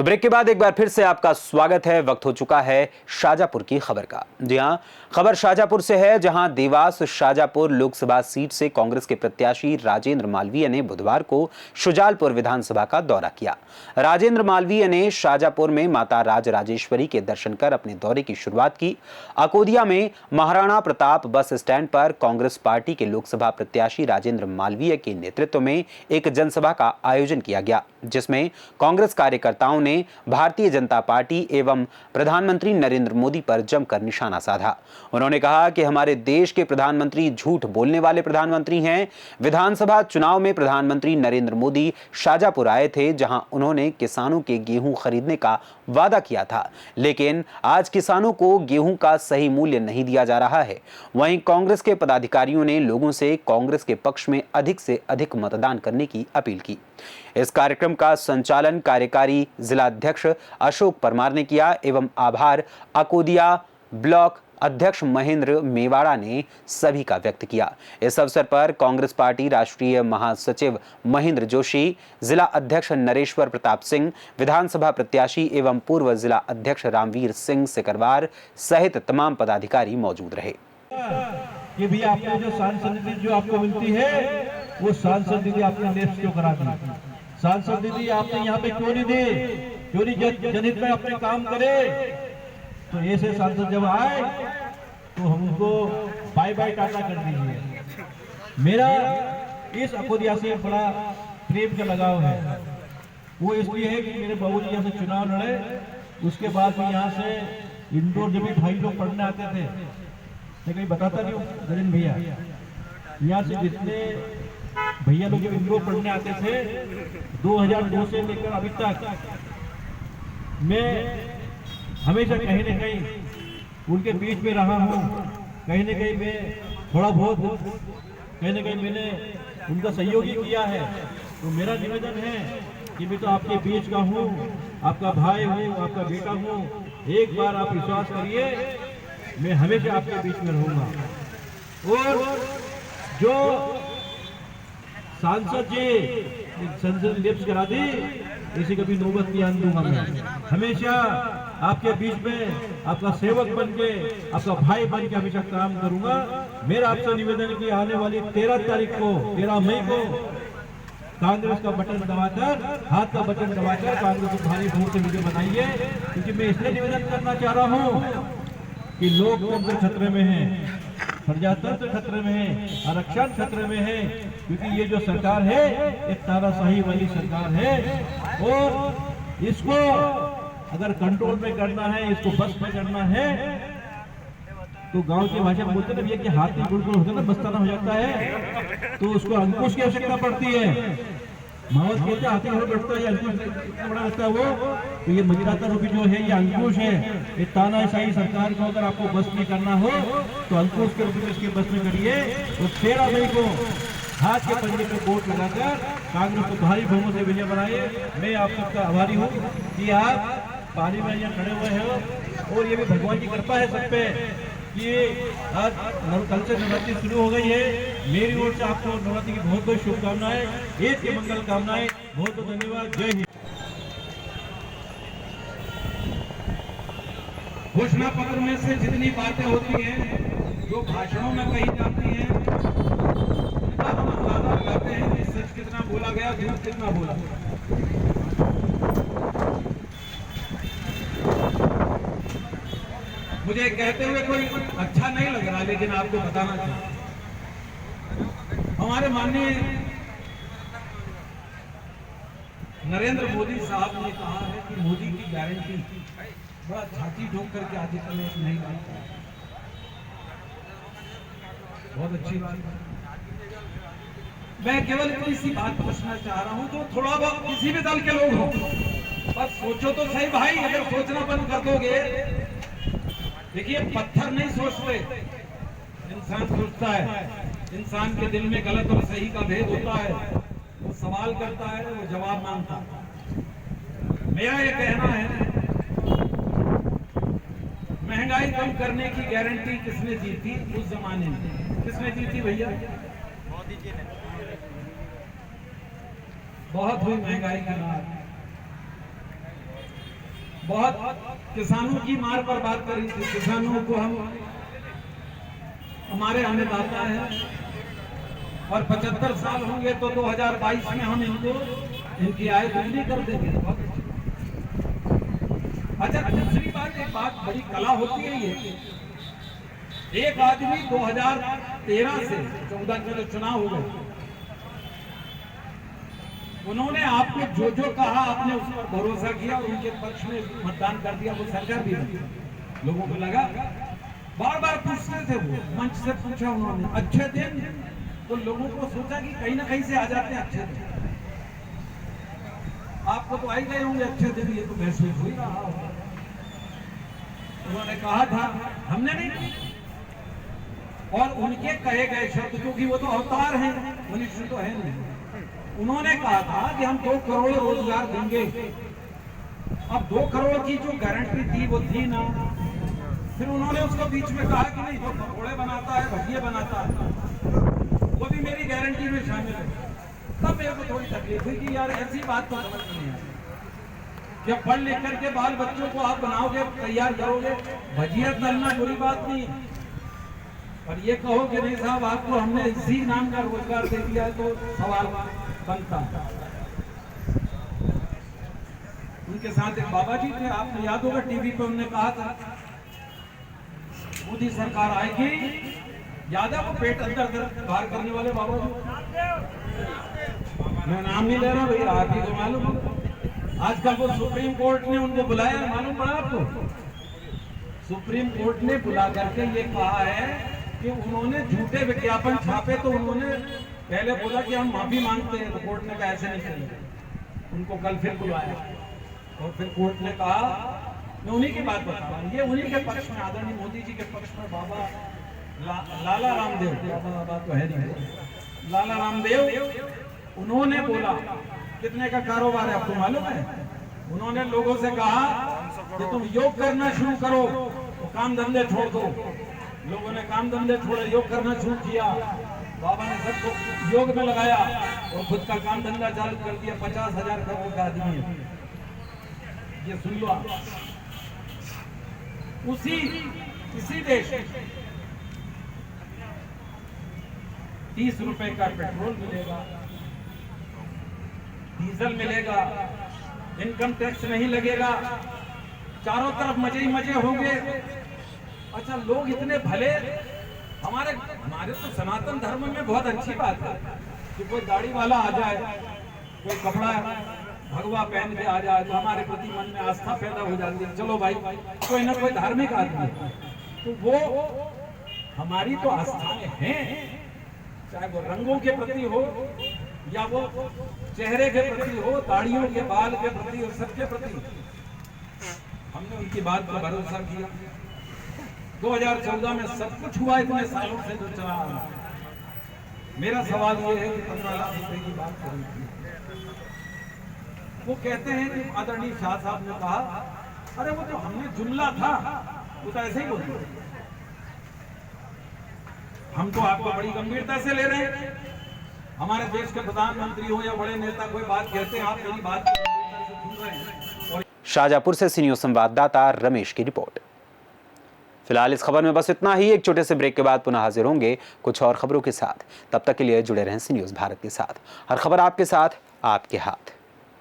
तो ब्रेक के बाद एक बार फिर से आपका स्वागत है। वक्त हो चुका है शाजापुर की खबर का। जी हां, खबर शाजापुर से है, जहां देवास शाजापुर लोकसभा सीट से कांग्रेस के प्रत्याशी राजेंद्र मालवीय ने बुधवार को शुजालपुर विधानसभा का दौरा किया। राजेंद्र मालवीय ने शाजापुर में माता राजराजेश्वरी के दर्शन कर अपने दौरे की शुरुआत की। अकोदिया में महाराणा प्रताप बस स्टैंड पर कांग्रेस पार्टी के लोकसभा प्रत्याशी राजेंद्र मालवीय के नेतृत्व में एक जनसभा का आयोजन किया गया, जिसमें कांग्रेस कार्यकर्ताओं ने भारतीय जनता पार्टी एवं प्रधानमंत्री नरेंद्र मोदी पर जमकर निशाना साधा। उन्होंने कहा कि हमारे देश के प्रधानमंत्री झूठ बोलने वाले प्रधानमंत्री हैं। विधानसभा चुनाव में प्रधानमंत्री नरेंद्र मोदी शाजापुर आए थे, जहां उन्होंने किसानों के गेहूं खरीदने का वादा किया था, लेकिन आज किसानों को गेहूं का सही मूल्य नहीं दिया जा रहा है। वहीं कांग्रेस के पदाधिकारियों ने लोगों से कांग्रेस के पक्ष में अधिक से अधिक मतदान करने की अपील की। इस कार्यक्रम का संचालन कार्यकारी जिलाध्यक्ष अशोक परमार ने किया एवं आभार अकोदिया ब्लॉक अध्यक्ष महेंद्र मेवाड़ा ने सभी का व्यक्त किया। इस अवसर पर कांग्रेस पार्टी राष्ट्रीय महासचिव महेंद्र जोशी, जिला अध्यक्ष नरेश्वर प्रताप सिंह, विधानसभा प्रत्याशी एवं पूर्व जिला अध्यक्ष रामवीर सिंह सिकरवार सहित तमाम पदाधिकारी मौजूद रहे। कि भी आपको जो सांसद निधि जो आपको मिलती है, वो सांसद निधि आपने लेफ्ट क्यों करा दी? सांसद निधि आपने यहाँ पे क्यों नहीं दी? क्यों नहीं जनहित में अपने काम करे? तो ऐसे सांसद जब आए तो हमको बाय बाय टाटा कर दीजिए। मेरा इस अकोदिया से बड़ा प्रेम का लगाव है। वो इसलिए है कि मेरे बाबूजी यहाँ से चुनाव लड़े, उसके बाद भी यहाँ से इंदौर जब भी भाई लोग पढ़ने आते थे, मैं कहीं बताता नहीं हूँ नरेंद्र भैया, यहाँ से जितने भैया लोग जब इंदौर पढ़ने आते थे 2002 से लेकर अभी तक मैं हमेशा कहीं न कहीं उनके बीच में रहा हूँ। कहीं न कहीं मैं थोड़ा बहुत कहीं न कहीं मैंने उनका सहयोग ही किया है। तो मेरा निवेदन है कि मैं तो आपके बीच का हूँ, आपका भाई हूँ, आपका बेटा हूँ। एक बार आप विश्वास करिए, मैं हमेशा आपके बीच में रहूंगा। और जो सांसद जी संसद लिप्स करा दी, इसी कभी नौबत नहीं आने दूंगा। मैं हमेशा आपके बीच में आपका सेवक बन के, आपका भाई बन के हमेशा काम करूंगा। मेरा आपसे निवेदन है कि आने वाली 13 मई को कांग्रेस का बटन दबाकर, हाथ का बटन दबाकर कांग्रेस को भारी वोट से विजय बनाइए। क्योंकि मैं इसलिए निवेदन करना चाह रहा हूँ कि लोकतंत्र खतरे में है, प्रजातंत्र खतरे में है, आरक्षण खतरे में है। क्योंकि ये जो सरकार है, एक तानाशाही वाली सरकार है और इसको अगर कंट्रोल में करना है, इसको बस में करना है, तो गांव की भाषा में बोलते हैं कि हाथ में गुड़गुड़ होता है ना, बस्ताना हो जाता है, तो उसको अंकुश की आवश्यकता पड़ती है। मावत कहते हाथी घर बैठता है, अंकुश कितना बड़ा रहता है वो। तो ये मजिराता रूपी जो है, ये अंकुश है। ये तानाशाही सरकार को अगर आपको बस में करना हो तो अंकुश के रूप में इसके बस में करिए। और 13 मई को हाथ के पंजे पे वोट लगाकर कांग्रेस को भारी बहुमत से विजय बनाइए। मैं आप सबका आभारी हूँ कि आप पानी में यहाँ खड़े हुए हैं और ये भी भगवान की कृपा है सब पे कि आज कल से नवरात्रि शुरू हो गई है। मेरी ओर से आपको नवरात्रि की बहुत बहुत शुभकामनाएं, ईद की मंगल कामनाएं। बहुत बहुत धन्यवाद। जय हिंद। घोषणा पत्र में से जितनी बातें होती हैं, जो भाषणों में कही जाती हैं, उनका हम अंदाजा लगाते हैं कि सच कितना बोला गया, झूठ कितना बोला गया। मुझे कहते हुए कोई अच्छा नहीं लग रहा, लेकिन आपको बताना चाहिए। हमारे माननीय नरेंद्र मोदी साहब ने कहा है कि मोदी की गारंटी बड़ा छाती ठोक करके आगे चले नहीं लाता। बहुत अच्छी बात है। मैं केवल इतनी सी बात पूछना चाह रहा हूं, तो थोड़ा बहुत किसी भी दल के लोग हो, बस सोचो तो सही भाई। अगर सोचना बंद कर दोगे, देखिए पत्थर नहीं सोचते, इंसान सोचता है। इंसान के दिल में गलत और सही का भेद होता है। वो सवाल करता है, वो जवाब मांगता है। मेरा ये कहना है, महंगाई कम करने की गारंटी किसने दी थी उस जमाने में? किसने दी थी भैया? मोदी जी ने। बहुत हुई महंगाई की बात। बहुत किसानों की मार पर बात करी थी। किसानों को हम हमारे अन्नदाता है और 75 साल होंगे तो 2022 में हम इनकी आय दुगनी कर देंगे। अच्छा, दूसरी बात, एक बात बड़ी कला होती है ये, एक आदमी 2013 से 14 के जो चुनाव हुए, उन्होंने आपको जो जो कहा आपने उस पर भरोसा किया और उनके पक्ष में मतदान कर दिया, वो सरकार भी बनी। लोगों को लगा, बार बार पूछते थे, वो मंच से पूछा उन्होंने अच्छे दिन, तो लोगों को सोचा कि कहीं ना कहीं से आ जाते हैं अच्छे दिन। आपको तो आई गए होंगे अच्छे दिन, ये तो महसूस हुई रहा होगा। उन्होंने कहा था, हमने नहीं, और उनके कहे गए शब्द, क्योंकि वो तो अवतार हैं, मनुष्य तो है नहीं। उन्होंने कहा था कि हम 2 करोड़ रोजगार देंगे। अब 2 करोड़ की जो गारंटी थी वो थी ना, फिर उन्होंने उसको बीच में कहा कि नहीं, जो पकौड़े बनाता है, भजिए बनाता है, वो भी मेरी गारंटी में शामिल है। तब मेरे को थोड़ी तकलीफ हुई कि यार ऐसी बात तो समझ नहीं है। जब पढ़ लिख करके बाल बच्चों को आप बनाओगे, तैयार करोगे, भजिया तलना बुरी बात नहीं, और ये कहो कि नहीं साहब आपको हमने इसी नाम का रोजगार दे दिया, तो सवाल बनता है। उनके साथ एक बाबा जी थे, आपने याद होगा टीवी पे उन्होंने कहा था मोदी सरकार आएगी, याद है वो पेट अंदर बाहर करने वाले बाबा जी, मैं नाम नहीं ले रहा भैया, आप ही को मालूम है। आजकल वो सुप्रीम कोर्ट ने उनको बुलाया, मालूम पड़ा आपको? सुप्रीम कोर्ट ने बुला करके ये कहा है कि उन्होंने झूठे विज्ञापन छापे, तो उन्होंने पहले बोला कि हम माफी मांगते हैं, तो कोर्ट ने कहा ऐसे नहीं चलेगा। उनको कल फिर बुलाया और फिर कोर्ट ने कहा, मैं उन्हीं की बात बता रहा हूँ, ये उन्हीं के पक्ष में, आदरणीय मोदी जी के पक्ष में बाबा लाला रामदेव, बाबा तो है नहीं, लाला रामदेव, उन्होंने बोला, कितने का कारोबार है आपको मालूम है? उन्होंने लोगों से कहा कि तुम योग करना शुरू करो, तो काम धंधे छोड़ दो। लोगों ने काम धंधे छोड़े, योग करना शुरू किया। बाबा ने सबको योग में लगाया और खुद का काम धंधा चालू कर दिया। 50,000 करोड़ का आदमी है, ये सुन लो आप। इसी देश 30 रुपए का पेट्रोल मिलेगा, डीजल मिलेगा, इनकम टैक्स नहीं लगेगा, चारों तरफ मजे ही मजे होंगे। अच्छा, लोग इतने भले, हमारे तो सनातन धर्म में बहुत अच्छी बात है कि कोई दाढ़ी वाला आ जाए, कोई कपड़ा भगवा पहन के आ जाए, तो हमारे प्रति मन में आस्था पैदा हो जाती है। चलो भाई, कोई ना कोई धार्मिक आदमी, तो वो हमारी तो आस्थाएं हैं, चाहे वो रंगों के प्रति हो या वो चेहरे के प्रति हो, दाढ़ियों के बाल के प्रति हो, सबके प्रति हमने उनकी बात पर भरोसा किया। 2014 में सब कुछ हुआ, इतने सालों से जो चला आ रहा। मेरा सवाल ये है कि 15 लाख रुपए की बात करी थी, वो कहते हैं कि आदरणीय शाह साहब ने कहा, अरे वो तो हमने जुमला था, वो तो ऐसे ही बोलते, हम तो आपको बड़ी गंभीरता से ले रहे हैं। हमारे देश के प्रधानमंत्री हो या बड़े नेता कोई बात कहते हैं, आप मेरी बात को गंभीरता से सुन रहे हैं। और शाहजहांपुर से सी न्यूज संवाददाता रमेश की रिपोर्ट। फिलहाल इस खबर में बस इतना ही। एक छोटे से ब्रेक के बाद पुनः हाजिर होंगे कुछ और खबरों के साथ। तब तक के लिए जुड़े रहें सी न्यूज भारत के साथ। हर खबर आपके साथ, आपके हाथ।